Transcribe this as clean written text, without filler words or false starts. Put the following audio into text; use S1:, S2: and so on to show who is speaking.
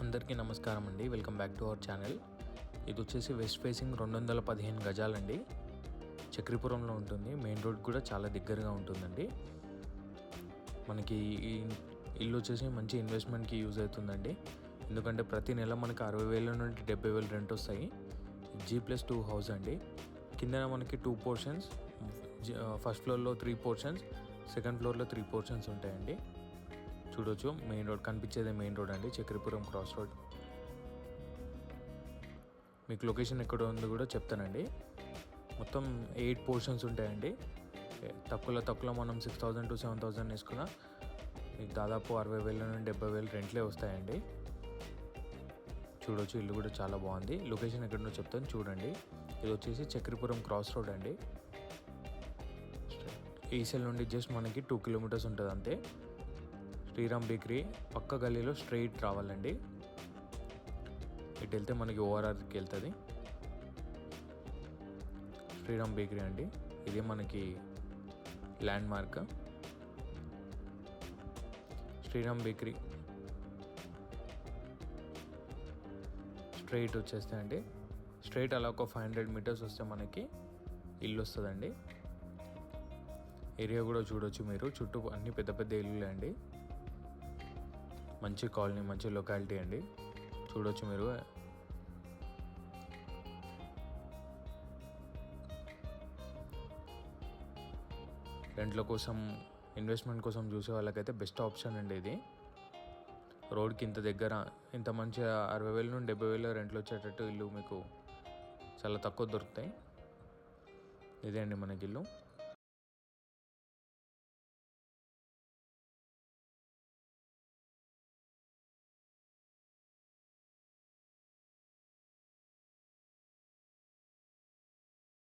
S1: అందరికీ నమస్కారం అండి. Welcome back to our channel. ఇది వచ్చేసి వెస్ట్ ఫేసింగ్ 215 గజాలండి. చక్రీపురంలో ఉంటుంది. మెయిన్ రోడ్ కూడా చాలా దగ్గరగా ఉంటుందండి. మనకి ఈ ఇల్లు వచ్చేసి మంచి ఇన్వెస్ట్మెంట్కి యూజ్ అవుతుందండి. ఎందుకంటే ప్రతి నెల మనకి 60,000 నుండి 70,000 రెంట్ వస్తాయి. G+2 హౌస్ అండి. కింద మనకి 2 పోర్షన్స్, ఫస్ట్ ఫ్లోర్లో 3 పోర్షన్స్, సెకండ్ ఫ్లోర్లో 3 పోర్షన్స్ ఉంటాయండి. చూడొచ్చు, మెయిన్ రోడ్ కనిపించేదే మెయిన్ రోడ్ అండి, చక్రీపురం క్రాస్ రోడ్. మీకు లొకేషన్ ఎక్కడ ఉందో కూడా చెప్తానండి. మొత్తం 8 పోర్షన్స్ ఉంటాయండి. తక్కువలో మనం 6,000 to 7,000 వేసుకున్నా మీకు దాదాపు 60,000 నుండి 70,000 రెంట్లే వస్తాయండి. చూడొచ్చు, ఇల్లు కూడా చాలా బాగుంది. లొకేషన్ ఎక్కడుందో చెప్తాను చూడండి. ఇది వచ్చేసి చక్రీపురం క్రాస్ రోడ్ అండి. ఈసెల్ నుండి జస్ట్ మనకి 2 కిలోమీటర్స్ ఉంటుంది అంతే. శ్రీరామ్ బేకరీ పక్క గల్లీలో స్ట్రైట్ రావాలండి. ఇటు వెళ్తే మనకి ఓఆర్ఆర్కి వెళ్తుంది. శ్రీరామ్ బేకరీ అండి, ఇదే మనకి landmark. Sriram bakery straight వచ్చేస్తే అండి, స్ట్రైట్ అలా ఒక 500 మీటర్స్ వస్తే మనకి ఇల్లు వస్తుందండి. ఏరియా కూడా చూడొచ్చు మీరు, చుట్టూ అన్ని పెద్ద పెద్ద ఇల్లులే అండి. మంచి కాలనీ, మంచి లొకాలిటీ అండి. చూడొచ్చు మీరు. రెంట్ల కోసం, ఇన్వెస్ట్మెంట్ కోసం చూసే వాళ్ళకైతే బెస్ట్ ఆప్షన్ అండి ఇది. రోడ్కి ఇంత దగ్గర, ఇంత మంచి 60,000 నుండి 70,000 రెంట్లు వచ్చేటట్టు ఇల్లు మీకు చాలా తక్కువ దొరుకుతాయి. ఇదే అండి మనకి ఇల్లు.